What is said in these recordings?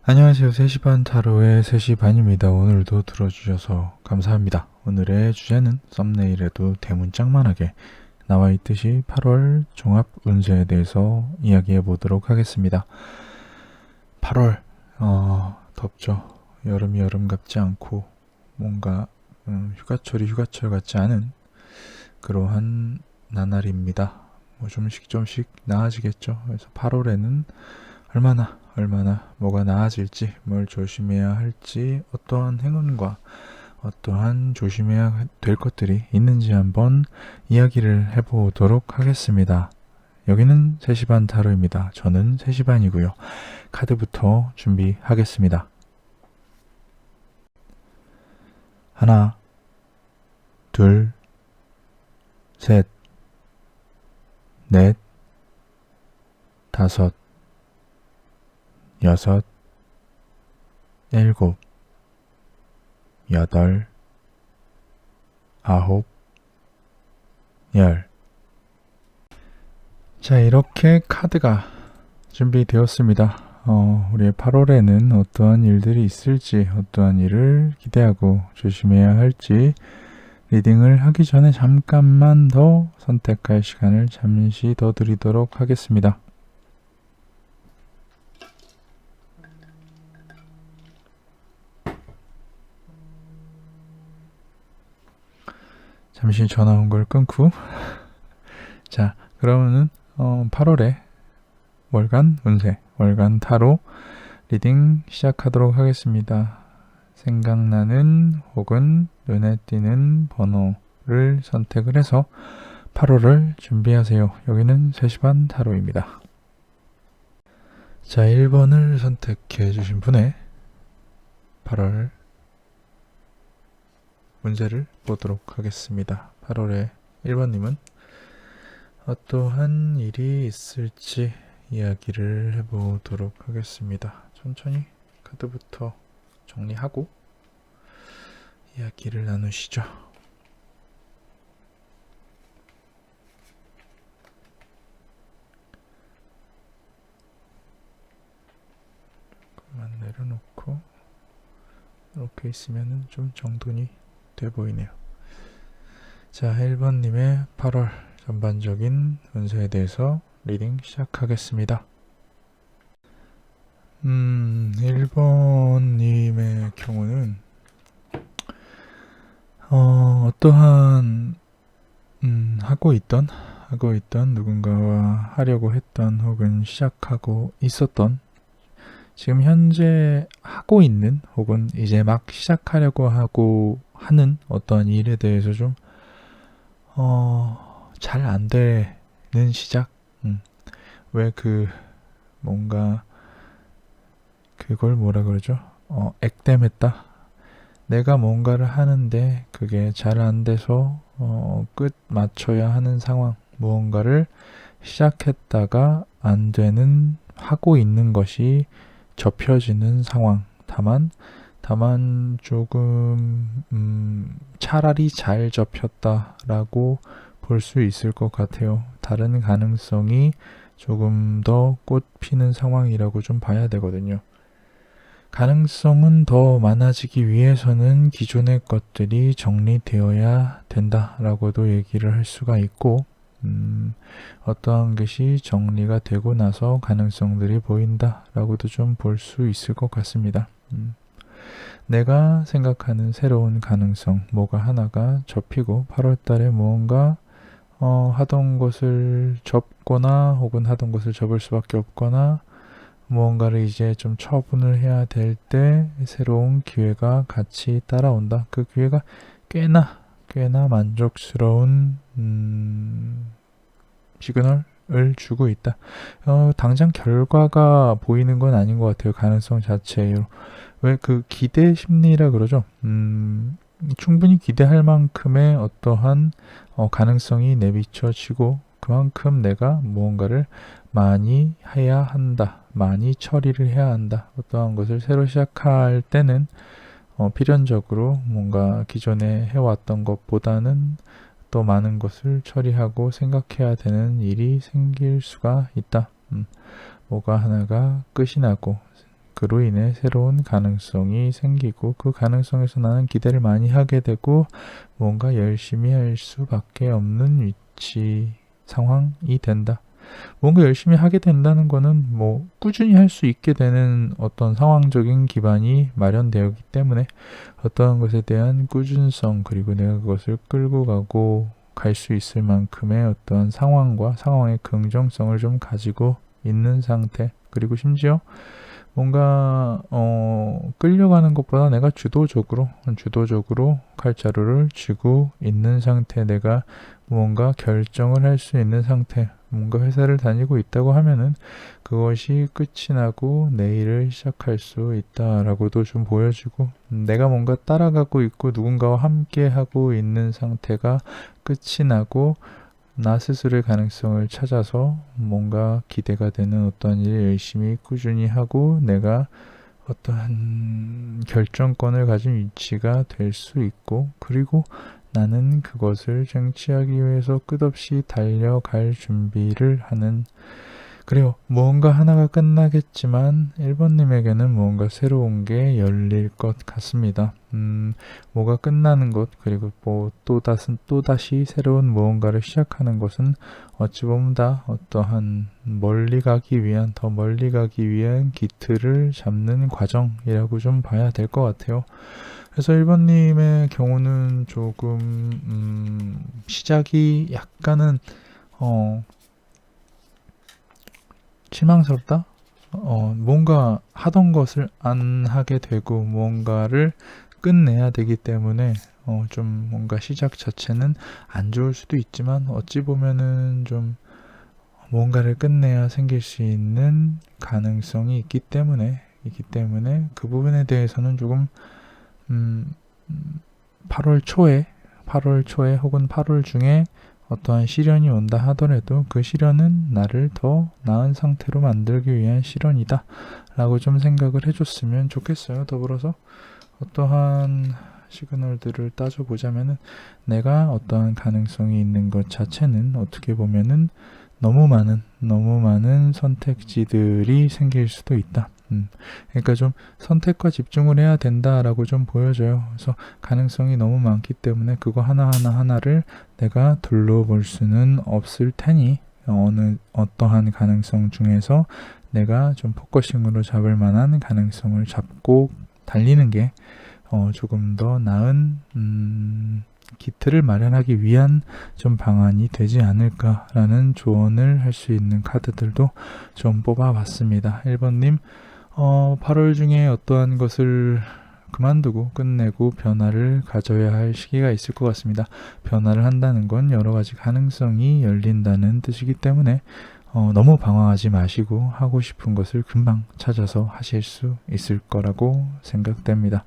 안녕하세요. 3시 반 타로의 3시 반입니다. 오늘도 들어주셔서 감사합니다. 오늘의 주제는 썸네일에도 대문짝만하게 나와 있듯이 8월 종합 운세에 대해서 이야기해 보도록 하겠습니다. 8월 덥죠. 여름이 여름 같지 않고 뭔가 휴가철이 휴가철 같지 않은 그러한 나날입니다. 뭐 좀씩 나아지겠죠. 그래서 8월에는 얼마나 뭐가 나아질지, 뭘 조심해야 할지, 어떠한 행운과 어떠한 조심해야 될 것들이 있는지 한번 이야기를 해보도록 하겠습니다. 여기는 3시 반 타로입니다. 저는 3시 반이고요. 카드부터 준비하겠습니다. 하나, 둘, 셋, 넷, 다섯, 여섯, 일곱, 여덟, 아홉, 열. 자, 이렇게 카드가 준비되었습니다. 우리의 8월에는 어떠한 일들이 있을지, 어떠한 일을 기대하고 조심해야 할지 리딩을 하기 전에 잠깐만 더 선택할 시간을 잠시 더 드리도록 하겠습니다. 잠시 전화 온 걸 끊고 자, 그러면은 8월에 월간 운세, 월간 타로 리딩 시작하도록 하겠습니다. 생각나는 혹은 눈에 띄는 번호를 선택을 해서 8월을 준비하세요. 여기는 3시 반 타로입니다. 자, 1번을 선택해 주신 분의 8월 운세를 보도록 하겠습니다. 8월에 1번님은 어떠한 일이 있을지 이야기를 해보도록 하겠습니다. 천천히 카드부터 정리하고 이야기를 나누시죠. 그만 내려놓고 이렇게 있으면 좀 정돈이 돼 보이네요. 자, 1번님의 8월 전반적인 운세에 대해서 리딩 시작하겠습니다. 1번님의 경우는 어떠한 하고 있던 누군가와 하려고 했던 혹은 시작하고 있었던 지금 현재 하고 있는 혹은 이제 막 시작하려고 하고 하는 어떠한 일에 대해서 좀 잘 안 되는 시작? 왜 뭔가 그걸 뭐라 그러죠? 액땜했다? 내가 뭔가를 하는데 그게 잘 안 돼서 끝 맞춰야 하는 상황, 무언가를 시작했다가 안 되는 하고 있는 것이 접혀지는 상황. 다만 조금 차라리 잘 접혔다라고 볼 수 있을 것 같아요. 다른 가능성이 조금 더 꽃 피는 상황이라고 좀 봐야 되거든요. 가능성은 더 많아지기 위해서는 기존의 것들이 정리되어야 된다라고도 얘기를 할 수가 있고 어떠한 것이 정리가 되고 나서 가능성들이 보인다라고도 좀 볼 수 있을 것 같습니다. 내가 생각하는 새로운 가능성, 뭐가 하나가 접히고 8월달에 무언가 하던 것을 접거나 혹은 하던 것을 접을 수밖에 없거나 무언가를 이제 좀 처분을 해야 될 때 새로운 기회가 같이 따라온다. 그 기회가 꽤나 만족스러운 시그널을 주고 있다. 당장 결과가 보이는 건 아닌 것 같아요. 가능성 자체로. 왜 그 기대 심리라 그러죠? 충분히 기대할 만큼의 어떠한 가능성이 내비쳐지고 그만큼 내가 무언가를 많이 해야 한다. 많이 처리를 해야 한다. 어떠한 것을 새로 시작할 때는 필연적으로 뭔가 기존에 해왔던 것보다는 또 많은 것을 처리하고 생각해야 되는 일이 생길 수가 있다. 뭐가 하나가 끝이 나고 그로 인해 새로운 가능성이 생기고 그 가능성에서 나는 기대를 많이 하게 되고 뭔가 열심히 할 수밖에 없는 위치 상황이 된다. 뭔가 열심히 하게 된다는 거는 뭐 꾸준히 할 수 있게 되는 어떤 상황적인 기반이 마련되었기 때문에 어떠한 것에 대한 꾸준성 그리고 내가 그것을 끌고 가고 갈 수 있을 만큼의 어떤 상황과 상황의 긍정성을 좀 가지고 있는 상태 그리고 심지어 뭔가 끌려가는 것보다 내가 주도적으로 칼자루를 쥐고 있는 상태 내가 무언가 결정을 할 수 있는 상태 뭔가 회사를 다니고 있다고 하면은 그것이 끝이 나고 내일을 시작할 수 있다라고도 좀 보여주고 내가 뭔가 따라가고 있고 누군가와 함께 하고 있는 상태가 끝이 나고 나 스스로의 가능성을 찾아서 뭔가 기대가 되는 어떤 일을 열심히 꾸준히 하고 내가 어떠한 결정권을 가진 위치가 될 수 있고 그리고 나는 그것을 쟁취하기 위해서 끝없이 달려갈 준비를 하는 그리고 무언가 하나가 끝나겠지만 1번님에게는 무언가 새로운 게 열릴 것 같습니다. 뭐가 끝나는 것 그리고 뭐 또다시 새로운 무언가를 시작하는 것은 어찌 보면 다 어떠한 더 멀리 가기 위한 기틀을 잡는 과정이라고 좀 봐야 될 것 같아요. 그래서 1번님의 경우는 조금 시작이 약간은 실망스럽다? 뭔가 하던 것을 안 하게 되고 무언가를 끝내야 되기 때문에 좀 뭔가 시작 자체는 안 좋을 수도 있지만 어찌 보면은 좀 뭔가를 끝내야 생길 수 있는 가능성이 있기 때문에 그 부분에 대해서는 조금 8월 초에 혹은 8월 중에 어떠한 시련이 온다 하더라도 그 시련은 나를 더 나은 상태로 만들기 위한 시련이다 라고 좀 생각을 해줬으면 좋겠어요. 더불어서 어떠한 시그널들을 따져보자면은 내가 어떠한 가능성이 있는 것 자체는 어떻게 보면은 너무 많은 선택지들이 생길 수도 있다. 그러니까 좀 선택과 집중을 해야 된다라고 좀 보여져요. 그래서 가능성이 너무 많기 때문에 그거 하나를 내가 둘러볼 수는 없을 테니 어떠한 가능성 중에서 내가 좀 포커싱으로 잡을 만한 가능성을 잡고 달리는 게 조금 더 나은 기틀을 마련하기 위한 좀 방안이 되지 않을까라는 조언을 할 수 있는 카드들도 좀 뽑아봤습니다. 1번님 8월 중에 어떠한 것을 그만두고 끝내고 변화를 가져야 할 시기가 있을 것 같습니다. 변화를 한다는 건 여러 가지 가능성이 열린다는 뜻이기 때문에 너무 방황하지 마시고 하고 싶은 것을 금방 찾아서 하실 수 있을 거라고 생각됩니다.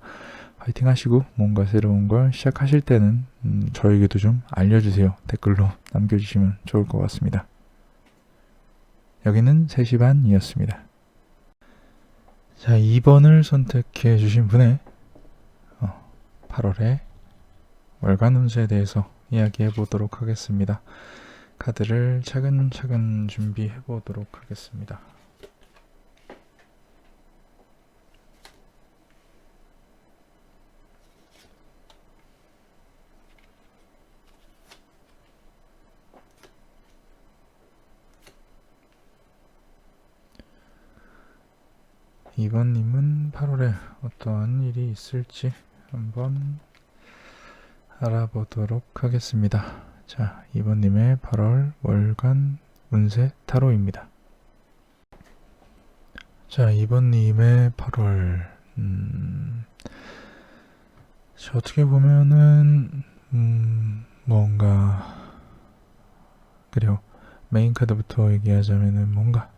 파이팅 하시고 뭔가 새로운 걸 시작하실 때는 저에게도 좀 알려주세요. 댓글로 남겨주시면 좋을 것 같습니다. 여기는 3시 반이었습니다. 자, 2번을 선택해 주신 분의 8월의 월간 운세에 대해서 이야기해 보도록 하겠습니다. 카드를 차근차근 준비해 보도록 하겠습니다. 이번님은 8월에 어떠한 일이 있을지 한번 알아보도록 하겠습니다. 자, 이번님의 8월 월간 운세 타로입니다. 자, 이번님의 8월 어떻게 보면은 뭔가 그리고 메인 카드부터 얘기하자면은 뭔가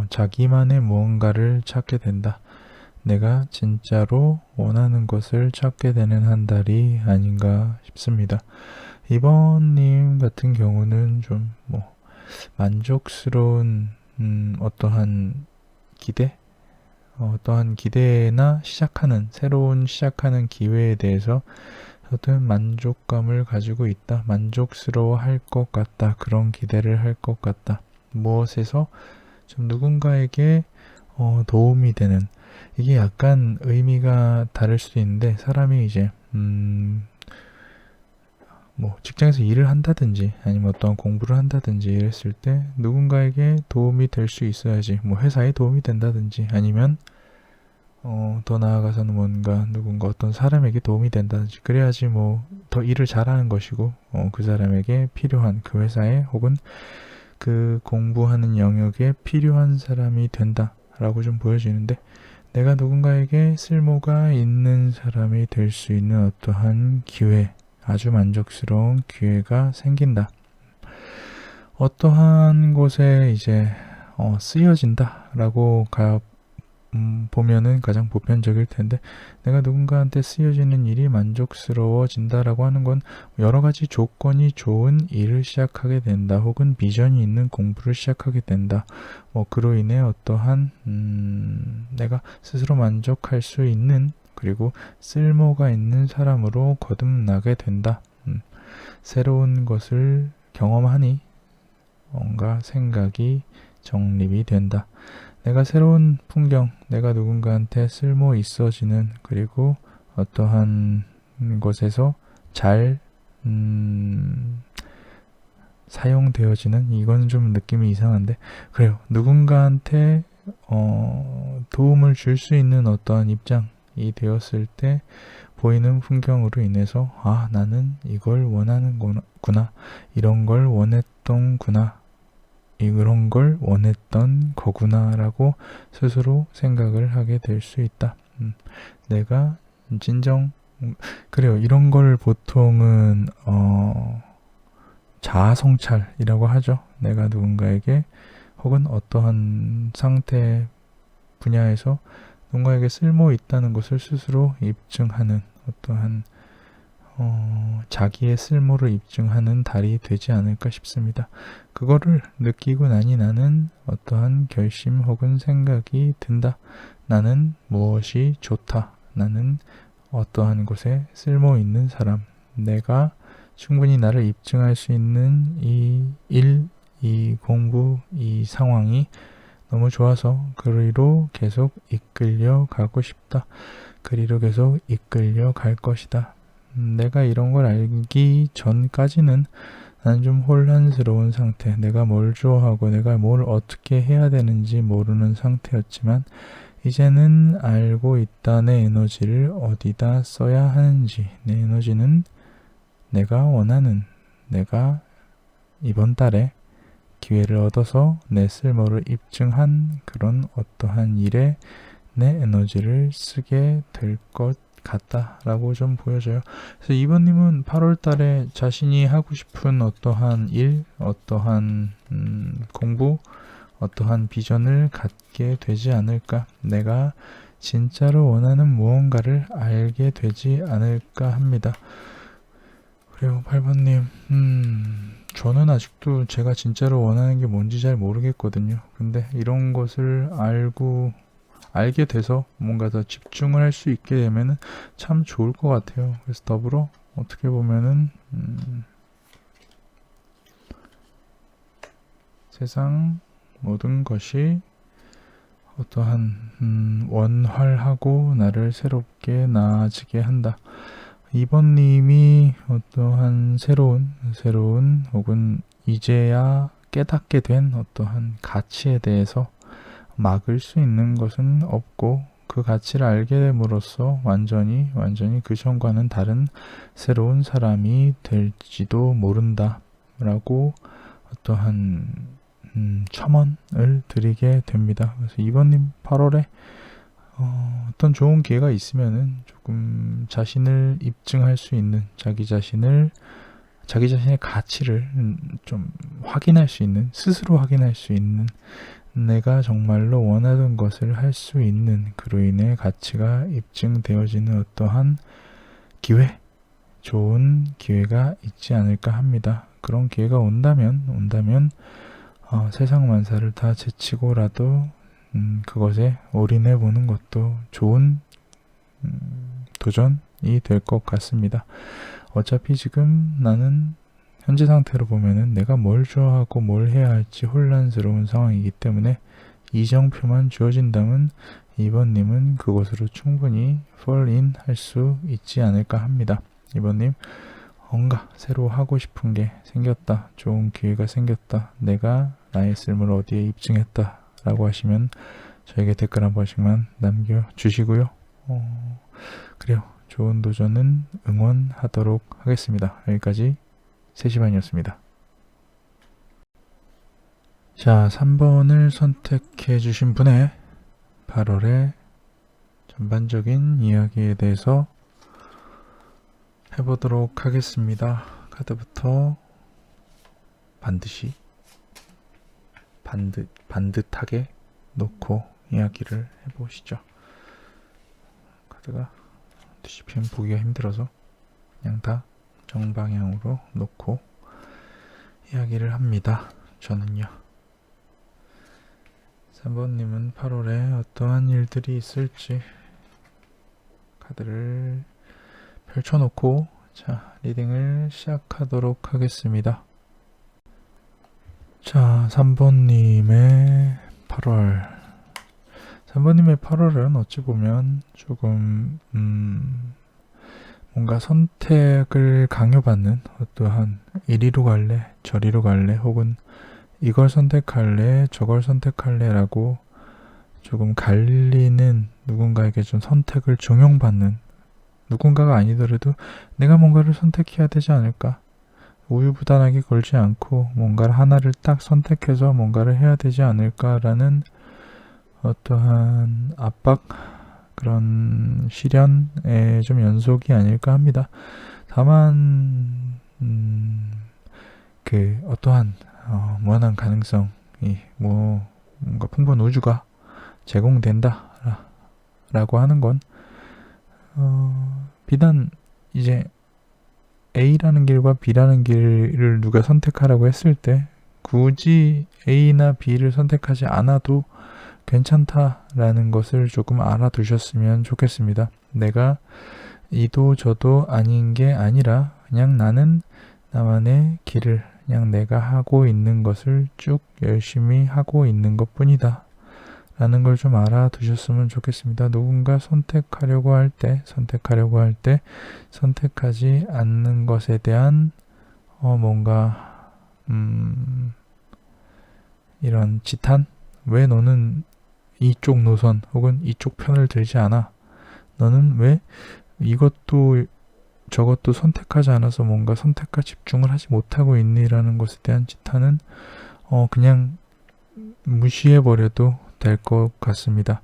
자기만의 무언가를 찾게 된다. 내가 진짜로 원하는 것을 찾게 되는 한 달이 아닌가 싶습니다. 이번님 같은 경우는 좀 만족스러운 어떠한 기대나 새로운 시작하는 기회에 대해서 어떤 만족감을 가지고 있다. 만족스러워 할 것 같다. 그런 기대를 할 것 같다. 무엇에서 좀 누군가에게 도움이 되는 이게 약간 의미가 다를 수도 있는데 사람이 이제 뭐 직장에서 일을 한다든지 아니면 어떤 공부를 한다든지 이랬을 때 누군가에게 도움이 될 수 있어야지, 뭐 회사에 도움이 된다든지 아니면 더 나아가서는 뭔가 누군가 어떤 사람에게 도움이 된다든지 그래야지 뭐 더 일을 잘하는 것이고 그 사람에게 필요한 그 회사에 혹은 그 공부하는 영역에 필요한 사람이 된다라고 좀 보여지는데, 내가 누군가에게 쓸모가 있는 사람이 될 수 있는 어떠한 기회, 아주 만족스러운 기회가 생긴다. 어떠한 곳에 이제 쓰여진다라고 보면은 가장 보편적일 텐데, 내가 누군가한테 쓰여지는 일이 만족스러워진다라고 하는 건 여러 가지 조건이 좋은 일을 시작하게 된다, 혹은 비전이 있는 공부를 시작하게 된다. 뭐 그로 인해 어떠한 내가 스스로 만족할 수 있는 그리고 쓸모가 있는 사람으로 거듭나게 된다. 새로운 것을 경험하니 뭔가 생각이 정립이 된다. 내가 새로운 풍경, 내가 누군가한테 쓸모 있어지는, 그리고 어떠한 곳에서 잘 사용되어지는, 이건 좀 느낌이 이상한데 그래요. 누군가한테 도움을 줄 수 있는 어떠한 입장이 되었을 때 보이는 풍경으로 인해서 나는 이걸 원하는구나, 이런 걸 원했던구나, 이런 걸 원했던 거구나라고 스스로 생각을 하게 될 수 있다. 내가 진정 그래요. 이런 걸 보통은 자아 성찰이라고 하죠. 내가 누군가에게 혹은 어떠한 상태 분야에서 누군가에게 쓸모 있다는 것을 스스로 입증하는 어떠한 자기의 쓸모를 입증하는 달이 되지 않을까 싶습니다. 그거를 느끼고 나니 나는 어떠한 결심 혹은 생각이 든다. 나는 무엇이 좋다. 나는 어떠한 곳에 쓸모 있는 사람. 내가 충분히 나를 입증할 수 있는 이 일, 이 공부, 이 상황이 너무 좋아서 그리로 계속 이끌려 가고 싶다. 그리로 계속 이끌려 갈 것이다. 내가 이런 걸 알기 전까지는 나는 좀 혼란스러운 상태, 내가 뭘 좋아하고 내가 뭘 어떻게 해야 되는지 모르는 상태였지만, 이제는 알고 있다. 내 에너지를 어디다 써야 하는지, 내 에너지는 내가 원하는, 내가 이번 달에 기회를 얻어서 내 쓸모를 입증한 그런 어떠한 일에 내 에너지를 쓰게 될 것 같다라고 좀 보여져요. 그래서 이번님은 8월 달에 자신이 하고 싶은 어떠한 일, 어떠한 공부, 어떠한 비전을 갖게 되지 않을까, 내가 진짜로 원하는 무언가를 알게 되지 않을까 합니다. 그리고 8번님, 저는 아직도 제가 진짜로 원하는 게 뭔지 잘 모르겠거든요. 근데 이런 것을 알게 돼서 뭔가 더 집중을 할 수 있게 되면은 참 좋을 것 같아요. 그래서 더불어 어떻게 보면은 세상 모든 것이 어떠한 원활하고 나를 새롭게 나아지게 한다. 2번님이 어떠한 새로운 혹은 이제야 깨닫게 된 어떠한 가치에 대해서 막을 수 있는 것은 없고, 그 가치를 알게 됨으로써 완전히 그 전과는 다른 새로운 사람이 될지도 모른다 라고 어떠한 첨언을 드리게 됩니다. 그래서 2번님 8월에 어떤 좋은 기회가 있으면은 조금 자신을 입증할 수 있는, 자기 자신의 가치를 좀 확인할 수 있는, 스스로 확인할 수 있는, 내가 정말로 원하던 것을 할 수 있는, 그로 인해 가치가 입증되어지는 어떠한 기회, 좋은 기회가 있지 않을까 합니다. 그런 기회가 온다면 세상 만사를 다 제치고라도 그것에 올인해 보는 것도 좋은 도전이 될 것 같습니다. 어차피 지금 나는 현재 상태로 보면은 내가 뭘 좋아하고 뭘 해야 할지 혼란스러운 상황이기 때문에 이정표만 주어진다면 2번님은 그곳으로 충분히 fall in 할 수 있지 않을까 합니다. 2번님, 뭔가 새로 하고 싶은 게 생겼다. 좋은 기회가 생겼다. 내가 나의 쓸모를 어디에 입증했다. 라고 하시면 저에게 댓글 한 번씩만 남겨주시고요. 그래요. 좋은 도전은 응원하도록 하겠습니다. 여기까지 3시 반이었습니다. 자, 3번을 선택해 주신 분의 8월의 전반적인 이야기에 대해서 해보도록 하겠습니다. 카드부터 반드시 반듯하게 놓고 이야기를 해보시죠. 카드가 뒤집히면 보기가 힘들어서 그냥 다 정방향으로 놓고 이야기를 합니다. 저는요. 3번님은 8월에 어떠한 일들이 있을지 카드를 펼쳐놓고 자, 리딩을 시작하도록 하겠습니다. 자, 3번님의 8월. 3번님의 8월은 어찌 보면 조금 뭔가 선택을 강요받는 어떠한 이리로 갈래, 저리로 갈래, 혹은 이걸 선택할래, 저걸 선택할래 라고 조금 갈리는 누군가에게 좀 선택을 종용받는 누군가가 아니더라도 내가 뭔가를 선택해야 되지 않을까? 우유부단하게 걸지 않고 뭔가를 하나를 딱 선택해서 뭔가를 해야 되지 않을까라는 어떠한 압박, 그런 시련의 좀 연속이 아닐까 합니다. 다만 그 어떠한 무한한 가능성이 뭔가 풍부한 우주가 제공된다 라고 하는 건 비단 이제 A라는 길과 B라는 길을 누가 선택하라고 했을 때 굳이 A나 B를 선택하지 않아도 괜찮다라는 것을 조금 알아두셨으면 좋겠습니다. 내가 이도 저도 아닌 게 아니라 그냥 나는 나만의 길을 그냥 내가 하고 있는 것을 쭉 열심히 하고 있는 것 뿐이다 라는 걸 좀 알아두셨으면 좋겠습니다. 누군가 선택하려고 할 때 선택하지 않는 것에 대한 뭔가 이런 지탄? 왜 너는 이쪽 노선 혹은 이쪽 편을 들지 않아? 너는 왜 이것도 저것도 선택하지 않아서 뭔가 선택과 집중을 하지 못하고 있니라는 것에 대한 지탄은 그냥 무시해버려도 될 것 같습니다.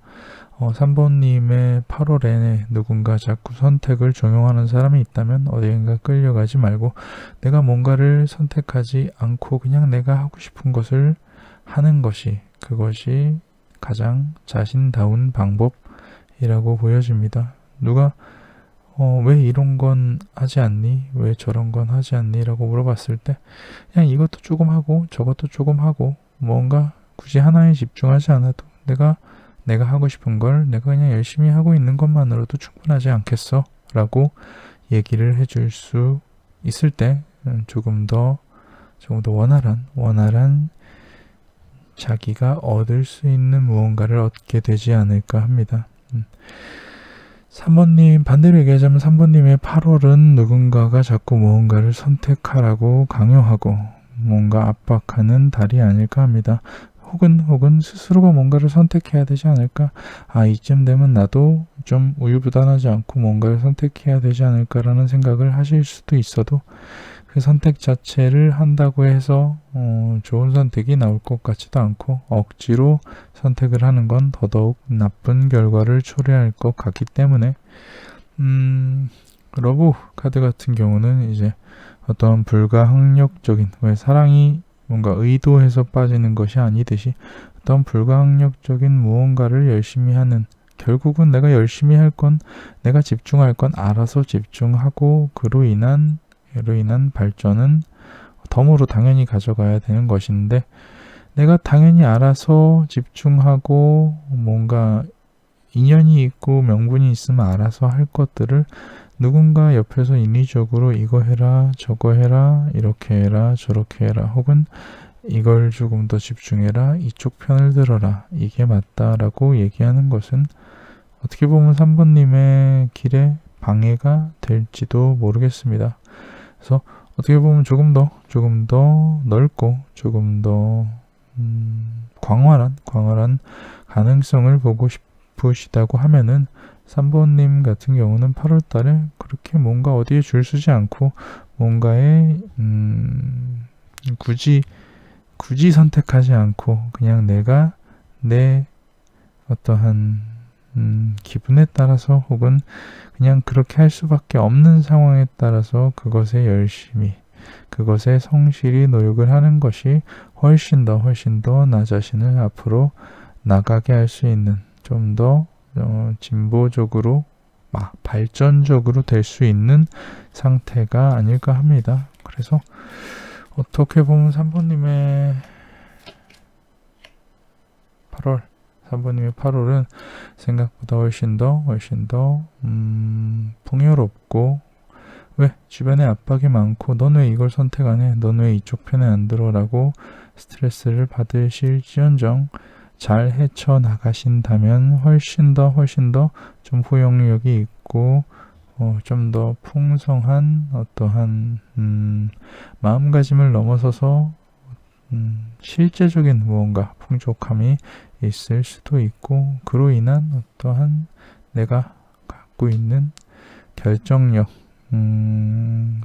3번님의 8월에 누군가 자꾸 선택을 종용하는 사람이 있다면 어디인가 끌려가지 말고 내가 뭔가를 선택하지 않고 그냥 내가 하고 싶은 것을 하는 것이 그것이 가장 자신다운 방법이라고 보여집니다. 누가 왜 이런 건 하지 않니? 왜 저런 건 하지 않니? 라고 물어봤을 때 그냥 이것도 조금 하고 저것도 조금 하고 뭔가 굳이 하나에 집중하지 않아도 내가 하고 싶은 걸 내가 그냥 열심히 하고 있는 것만으로도 충분하지 않겠어? 라고 얘기를 해줄 수 있을 때 조금 더 원활한 자기가 얻을 수 있는 무언가를 얻게 되지 않을까 합니다. 3번님, 반대로 얘기하자면 3번님의 8월은 누군가가 자꾸 무언가를 선택하라고 강요하고 뭔가 압박하는 달이 아닐까 합니다. 혹은 스스로가 뭔가를 선택해야 되지 않을까? 이쯤 되면 나도 좀 우유부단하지 않고 뭔가를 선택해야 되지 않을까라는 생각을 하실 수도 있어도 그 선택 자체를 한다고 해서 좋은 선택이 나올 것 같지도 않고 억지로 선택을 하는 건 더더욱 나쁜 결과를 초래할 것 같기 때문에 러브 카드 같은 경우는 이제 어떤 불가항력적인 왜 사랑이 뭔가 의도해서 빠지는 것이 아니듯이 어떤 불가항력적인 무언가를 열심히 하는 결국은 내가 열심히 할 건 내가 집중할 건 알아서 집중하고 그로 인한 발전은 덤으로 당연히 가져가야 되는 것인데 내가 당연히 알아서 집중하고 뭔가 인연이 있고 명분이 있으면 알아서 할 것들을 누군가 옆에서 인위적으로 이거 해라 저거 해라 이렇게 해라 저렇게 해라 혹은 이걸 조금 더 집중해라 이쪽 편을 들어라 이게 맞다라고 얘기하는 것은 어떻게 보면 3번님의 길에 방해가 될지도 모르겠습니다. 그래서 어떻게 보면 조금 더 넓고 조금 더 광활한 가능성을 보고 싶으시다고 하면은 3번님 같은 경우는 8월 달에 그렇게 뭔가 어디에 줄 서지 않고 뭔가에 굳이 선택하지 않고 그냥 내가 내 어떠한 기분에 따라서 혹은 그냥 그렇게 할 수밖에 없는 상황에 따라서 그것에 열심히 그것에 성실히 노력을 하는 것이 훨씬 더 나 자신을 앞으로 나가게 할 수 있는 좀 더 진보적으로 발전적으로 될 수 있는 상태가 아닐까 합니다. 그래서 어떻게 보면 3번님의 8월은 생각보다 훨씬 더 풍요롭고 왜 주변에 압박이 많고 넌 왜 이걸 선택 안 해? 넌 왜 이쪽 편에 안 들어? 라고 스트레스를 받으실지언정 잘 헤쳐나가신다면 훨씬 더 좀 호용력이 있고 좀 더 풍성한 어떠한 마음가짐을 넘어서서 실제적인 무언가 풍족함이 있을 수도 있고 그로 인한 어떠한 내가 갖고 있는 결정력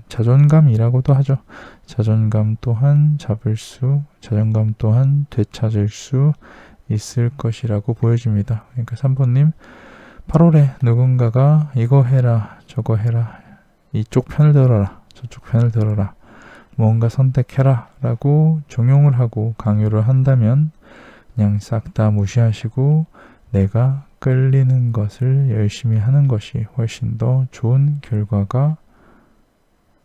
자존감이라고도 하죠. 자존감 또한 되찾을 수 있을 것이라고 보여집니다. 그러니까 3번님 8월에 누군가가 이거 해라 저거 해라 이쪽 편을 들어라 저쪽 편을 들어라 뭔가 선택해라 라고 종용을 하고 강요를 한다면 그냥 싹 다 무시하시고 내가 끌리는 것을 열심히 하는 것이 훨씬 더 좋은 결과가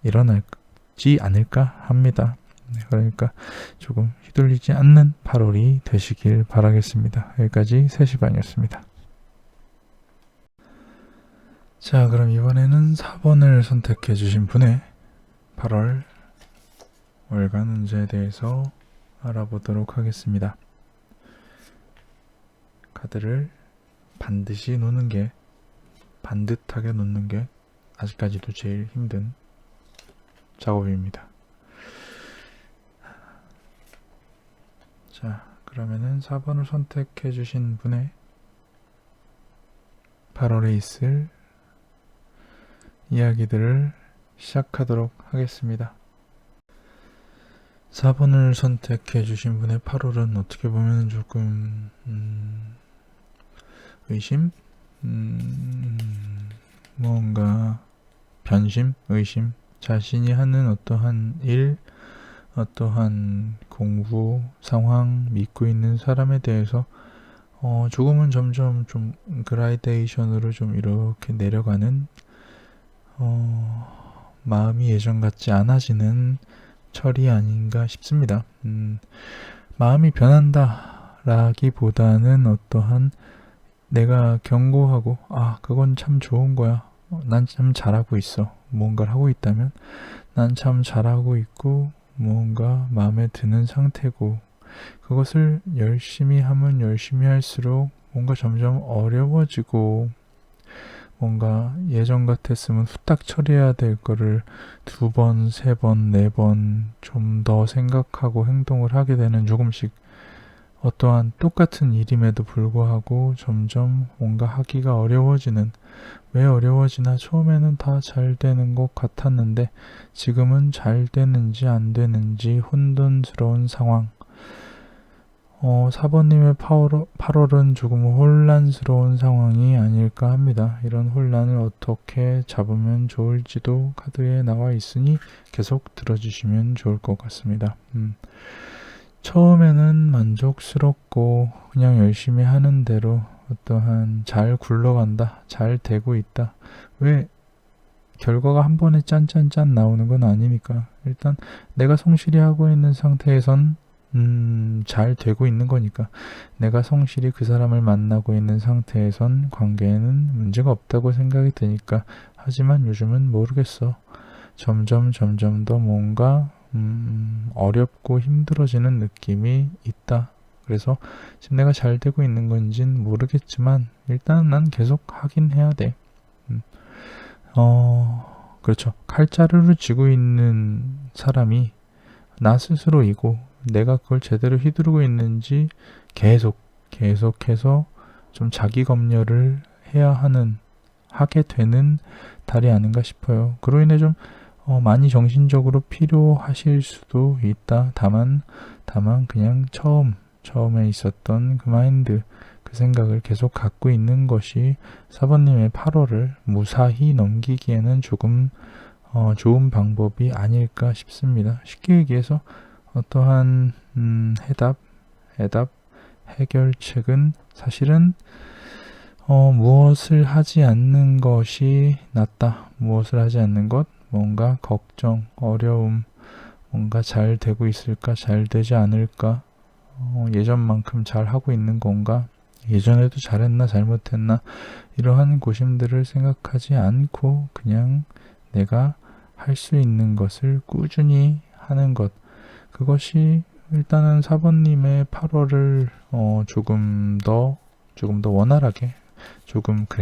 일어나지 않을까 합니다. 그러니까 조금 휘둘리지 않는 8월이 되시길 바라겠습니다. 여기까지 3시 반이었습니다. 자, 그럼 이번에는 4번을 선택해 주신 분의 8월 월간 운세에 대해서 알아보도록 하겠습니다. 카드를 반드시 반듯하게 놓는 게 아직까지도 제일 힘든 작업입니다. 자, 그러면은 4번을 선택해 주신 분의 8월에 있을 이야기들을 시작하도록 하겠습니다. 4번을 선택해 주신 분의 8월은 어떻게 보면 조금 의심? 뭔가 변심? 의심? 자신이 하는 어떠한 일, 어떠한 공부, 상황, 믿고 있는 사람에 대해서 조금은 점점 좀 그라데이션으로 좀 이렇게 내려가는 마음이 예전 같지 않아지는 철이 아닌가 싶습니다. 마음이 변한다 라기보다는 어떠한 내가 경고하고 그건 참 좋은 거야. 난 참 잘하고 있어. 뭔가를 하고 있다면 난 참 잘하고 있고 뭔가 마음에 드는 상태고 그것을 열심히 하면 열심히 할수록 뭔가 점점 어려워지고 뭔가 예전 같았으면 후딱 처리해야 될 거를 2번, 3번, 4번 좀 더 생각하고 행동을 하게 되는 조금씩 어떠한 똑같은 일임에도 불구하고 점점 뭔가 하기가 어려워지는 왜 어려워지나 처음에는 다 잘 되는 것 같았는데 지금은 잘 되는지 안 되는지 혼돈스러운 상황 4번님의 8월은 조금 혼란스러운 상황이 아닐까 합니다. 이런 혼란을 어떻게 잡으면 좋을지도 카드에 나와 있으니 계속 들어주시면 좋을 것 같습니다. 처음에는 만족스럽고 그냥 열심히 하는 대로 어떠한 잘 굴러간다, 잘 되고 있다. 왜 결과가 한 번에 짠짠짠 나오는 건 아니니까 일단 내가 성실히 하고 있는 상태에선 잘 되고 있는 거니까 내가 성실히 그 사람을 만나고 있는 상태에선 관계에는 문제가 없다고 생각이 드니까 하지만 요즘은 모르겠어. 점점 더 뭔가 어렵고 힘들어지는 느낌이 있다. 그래서 지금 내가 잘 되고 있는 건진 모르겠지만 일단 난 계속 하긴 해야 돼. 그렇죠. 칼자루를 쥐고 있는 사람이 나 스스로이고 내가 그걸 제대로 휘두르고 있는지 계속해서 좀 자기 검열을 하게 되는 달이 아닌가 싶어요. 그로 인해 좀 많이 정신적으로 필요하실 수도 있다. 다만 그냥 처음에 있었던 그 마인드, 그 생각을 계속 갖고 있는 것이 4번님의 8월을 무사히 넘기기에는 조금 좋은 방법이 아닐까 싶습니다. 쉽게 얘기해서 어떠한 해결책은 사실은 무엇을 하지 않는 것이 낫다. 무엇을 하지 않는 것, 뭔가 걱정, 어려움, 뭔가 잘 되고 있을까, 잘 되지 않을까, 예전만큼 잘 하고 있는 건가, 예전에도 잘했나 잘못했나, 이러한 고심들을 생각하지 않고 그냥 내가 할 수 있는 것을 꾸준히 하는 것, 그것이 일단은 4번님의 8월을 조금 더 원활하게,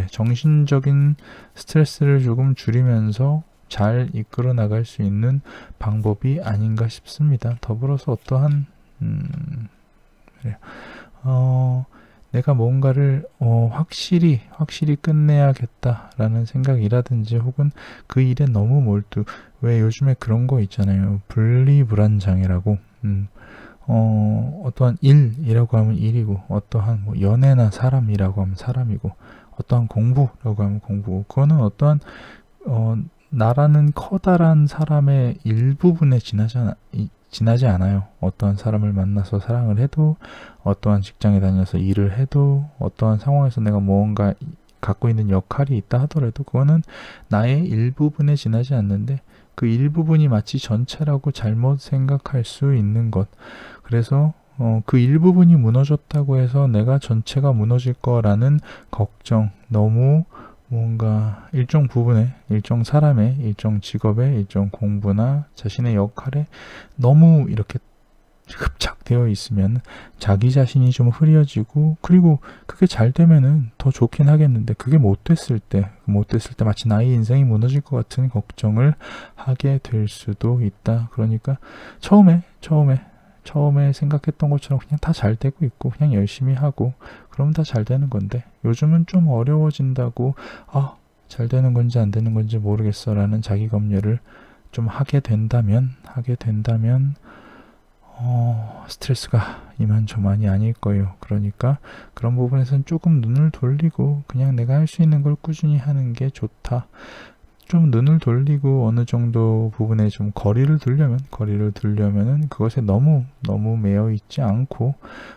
정신적인 스트레스를 조금 줄이면서 잘 이끌어 나갈 수 있는 방법이 아닌가 싶습니다. 더불어서 어떠한 내가 뭔가를 확실히 끝내야겠다라는 생각이라든지, 혹은 그 일에 너무 왜 요즘에 그런 거 있잖아요. 분리불안장애라고. 어떠한 일이라고 하면 일이고, 어떠한 뭐 연애나 사람이라고 하면 사람이고, 어떠한 공부라고 하면 공부고, 그거는 어떠한 나라는 커다란 사람의 일부분에 지나지 않아요. 어떠한 사람을 만나서 사랑을 해도, 어떠한 직장에 다녀서 일을 해도, 어떠한 상황에서 내가 무언가 갖고 있는 역할이 있다 하더라도 그거는 나의 일부분에 지나지 않는데, 그 일부분이 마치 전체라고 잘못 생각할 수 있는 것. 그래서 그 일부분이 무너졌다고 해서 내가 전체가 무너질 거라는 걱정, 너무 뭔가 일정 부분에, 일정 사람의, 일정 직업의, 일정 공부나 자신의 역할에 너무 이렇게 흡착되어 있으면 자기 자신이 좀 흐려지고, 그리고 그게 잘 되면은 더 좋긴 하겠는데, 그게 못 됐을 때 마치 나의 인생이 무너질 것 같은 걱정을 하게 될 수도 있다. 그러니까 처음에 생각했던 것처럼 그냥 다 잘 되고 있고 그냥 열심히 하고 그러면 다 잘 되는 건데, 요즘은 좀 어려워진다고 잘 되는 건지 안 되는 건지 모르겠어 라는 자기 검열을 좀 하게 된다면 스트레스가 이만저만이 아닐 거예요. 그러니까 그런 부분에서는 조금 눈을 돌리고 그냥 내가 할 수 있는 걸 꾸준히 하는 게 좋다. 좀 눈을 돌리고 어느 정도 부분에 좀 거리를 두려면은 그것에 너무 매여 있지 않고,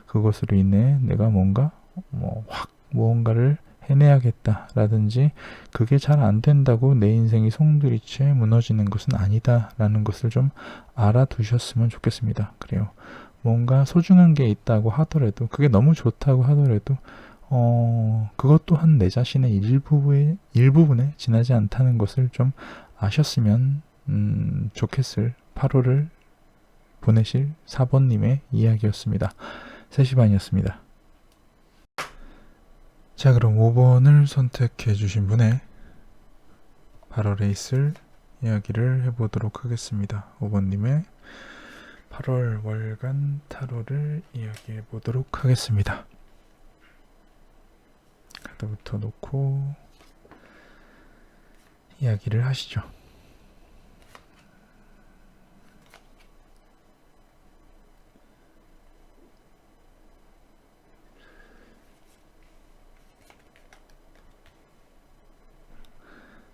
그것으로 인해 내가 무언가를 해내야겠다라든지, 그게 잘 안 된다고 내 인생이 송두리째 무너지는 것은 아니다라는 것을 좀 알아두셨으면 좋겠습니다. 그래요. 뭔가 소중한 게 있다고 하더라도, 그게 너무 좋다고 하더라도 그것 또한 내 자신의 일부분에 지나지 않다는 것을 좀 아셨으면 좋겠을 8월을 보내실 4번님의 이야기였습니다. 3시 반이었습니다. 자, 그럼 5번을 선택해 주신 분의 8월에 있을 이야기를 해보도록 하겠습니다. 5번님의 8월 월간 타로를 이야기해 보도록 하겠습니다. 카드부터 놓고 이야기를 하시죠.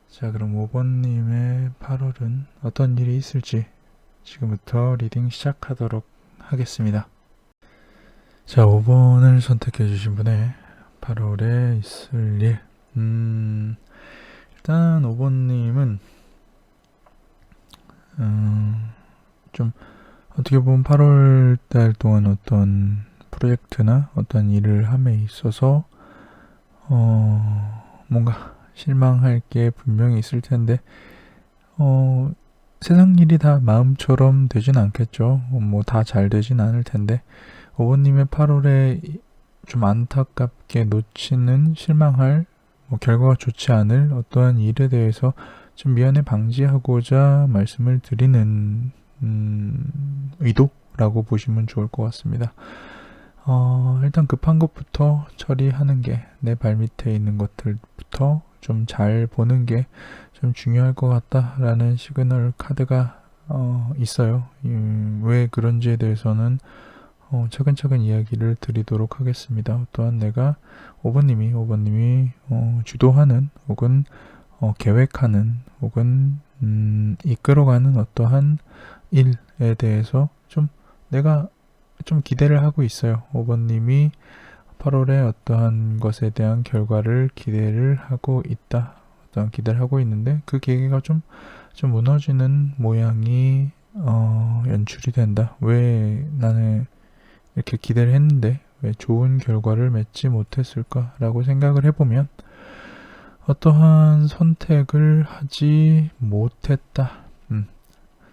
자, 그럼 5번님의 8월은 어떤 일이 있을지 지금부터 리딩 시작하도록 하겠습니다. 자, 5번을 선택해 주신 분의 8월에 있을 일. 일단 5번님은 좀 어떻게 보면 8월 달 동안 어떤 프로젝트나 어떤 일을 함에 있어서 뭔가 실망할 게 분명히 있을 텐데, 세상 일이 다 마음처럼 되진 않겠죠. 뭐 다 잘 되진 않을 텐데, 오버님의 8월에 좀 안타깝게 놓치는 실망할 결과가 좋지 않을 어떠한 일에 대해서 좀 미연에 방지하고자 말씀을 드리는 의도라고 보시면 좋을 것 같습니다. 일단 급한 것부터 처리하는 게, 내 발밑에 있는 것들부터 좀 잘 보는 게 좀 중요할 것 같다라는 시그널 카드가 있어요. 왜 그런지에 대해서는 차근차근 이야기를 드리도록 하겠습니다. 또한 내가 오버님이 주도하는 혹은 계획하는 혹은 이끌어가는 어떠한 일에 대해서 좀 내가 좀 기대를 하고 있어요. 오버님이 8월에 어떠한 것에 대한 결과를 기대를 하고 있다. 어떠한 기대를 하고 있는데 그 계획가 좀 무너지는 모양이 연출이 된다. 왜 나는 이렇게 기대를 했는데 왜 좋은 결과를 맺지 못했을까라고 생각을 해보면 어떠한 선택을 하지 못했다.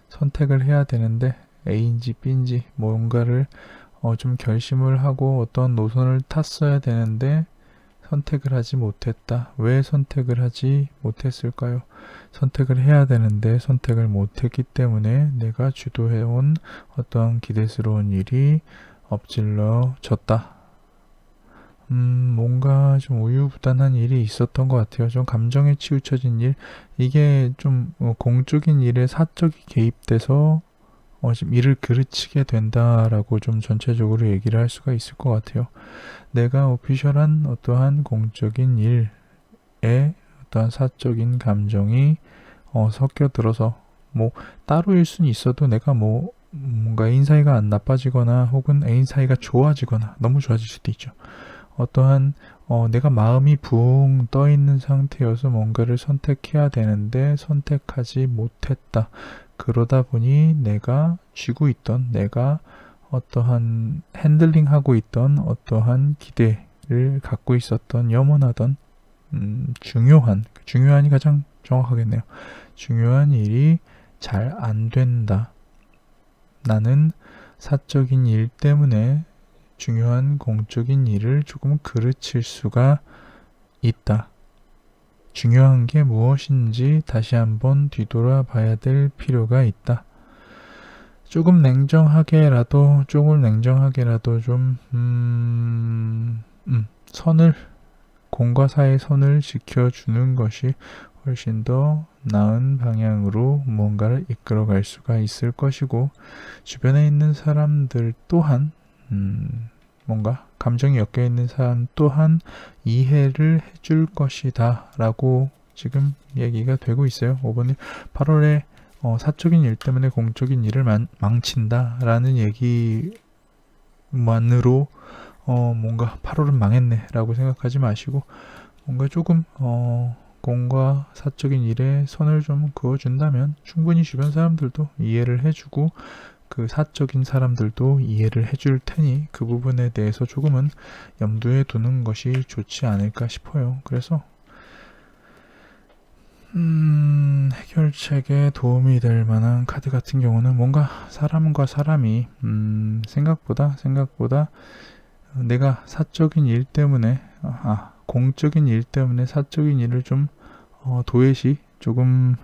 선택을 해야 되는데 A인지 B인지 뭔가를 좀 결심을 하고 어떤 노선을 탔어야 되는데 선택을 하지 못했다. 왜 선택을 하지 못했을까요? 선택을 해야 되는데 선택을 못했기 때문에 내가 주도해온 어떠한 기대스러운 일이 엎질러졌다. 뭔가 좀 우유부단한 일이 있었던 것 같아요. 좀 감정에 치우쳐진 일, 이게 좀 공적인 일에 사적이 개입돼서 지금 일을 그르치게 된다라고 좀 전체적으로 얘기를 할 수가 있을 것 같아요. 내가 오피셜한 어떠한 공적인 일에 어떠한 사적인 감정이 섞여 들어서 따로일 수는 있어도 내가 뭔가 애인 사이가 안 나빠지거나 혹은 애인 사이가 좋아지거나 너무 좋아질 수도 있죠. 어떠한 내가 마음이 붕 떠 있는 상태여서 뭔가를 선택해야 되는데 선택하지 못했다. 그러다 보니 내가 쥐고 있던, 내가 어떠한 핸들링하고 있던 어떠한 기대를 갖고 있었던, 염원하던 중요한이 가장 정확하겠네요. 중요한 일이 잘 안 된다. 나는 사적인 일 때문에 중요한 공적인 일을 조금 그르칠 수가 있다. 중요한 게 무엇인지 다시 한번 뒤돌아봐야 될 필요가 있다. 조금 냉정하게라도 좀 공과 사의 선을 지켜주는 것이 훨씬 더 나은 방향으로 무언가를 이끌어갈 수가 있을 것이고, 주변에 있는 사람들 또한 뭔가 감정이 엮여 있는 사람 또한 이해를 해줄 것이다 라고 지금 얘기가 되고 있어요. 5번님 8월에 사적인 일 때문에 공적인 일을 망친다 라는 얘기만으로 뭔가 8월은 망했네 라고 생각하지 마시고, 뭔가 조금 공과 사적인 일에 선을 좀 그어준다면 충분히 주변 사람들도 이해를 해주고 그 사적인 사람들도 이해를 해줄 테니 그 부분에 대해서 조금은 염두에 두는 것이 좋지 않을까 싶어요. 그래서 해결책에 도움이 될 만한 카드 같은 경우는 뭔가 사람과 사람이 생각보다 내가 사적인 일 때문에 공적인 일 때문에 사적인 일을 좀 도외시 조금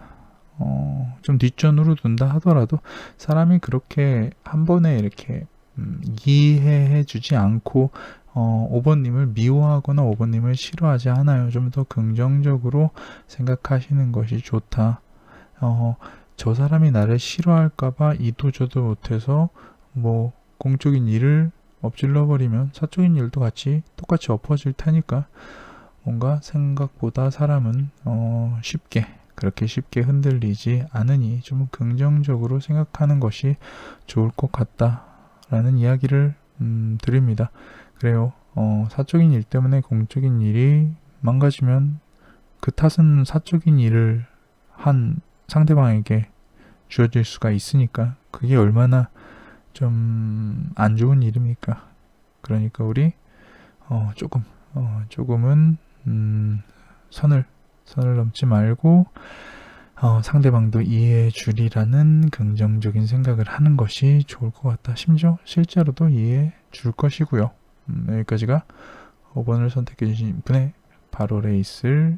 좀 뒷전으로 둔다 하더라도 사람이 그렇게 한 번에 이렇게 이해해 주지 않고 5번님을 미워하거나 5번님을 싫어하지 않아요. 좀 더 긍정적으로 생각하시는 것이 좋다. 저 사람이 나를 싫어할까봐 이도저도 못해서 공적인 일을 엎질러버리면 사적인 일도 똑같이 엎어질 테니까 뭔가 생각보다 사람은 그렇게 쉽게 흔들리지 않으니 좀 긍정적으로 생각하는 것이 좋을 것 같다라는 이야기를 드립니다. 그래요. 사적인 일 때문에 공적인 일이 망가지면 그 탓은 사적인 일을 한 상대방에게 주어질 수가 있으니까 그게 얼마나 좀 안 좋은 일입니까? 그러니까 우리 조금은 선을 넘지 말고 상대방도 이해해 주리라는 긍정적인 생각을 하는 것이 좋을 것 같다. 심지어 실제로도 이해해 줄 것이고요. 여기까지가 5번을 선택해 주신 분의 바로 레이슬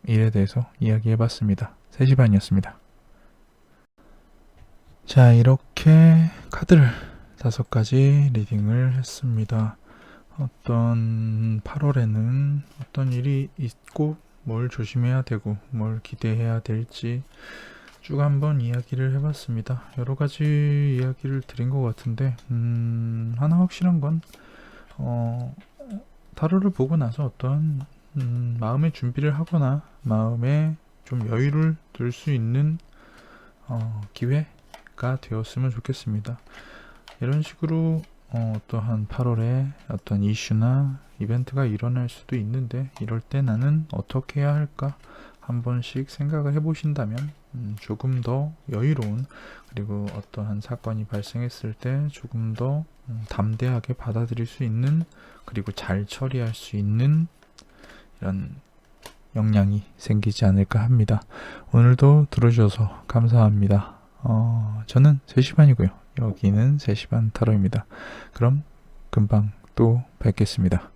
일에 대해서 이야기해 봤습니다. 3시 반이었습니다. 자, 이렇게 카드를 5가지 리딩을 했습니다. 어떤 8월에는 어떤 일이 있고 뭘 조심해야 되고 뭘 기대해야 될지 쭉 한번 이야기를 해봤습니다. 여러 가지 이야기를 드린 것 같은데 하나 확실한 건 타로를 보고 나서 어떤 마음의 준비를 하거나 마음에 좀 여유를 둘 수 있는 기회가 되었으면 좋겠습니다. 이런 식으로 어떠한 8월에 어떤 이슈나 이벤트가 일어날 수도 있는데 이럴 때 나는 어떻게 해야 할까 한 번씩 생각을 해보신다면 조금 더 여유로운, 그리고 어떠한 사건이 발생했을 때 조금 더 담대하게 받아들일 수 있는, 그리고 잘 처리할 수 있는 이런 역량이 생기지 않을까 합니다. 오늘도 들어주셔서 감사합니다. 저는 3시 반이고요. 여기는 3시 반 타로입니다. 그럼 금방 또 뵙겠습니다.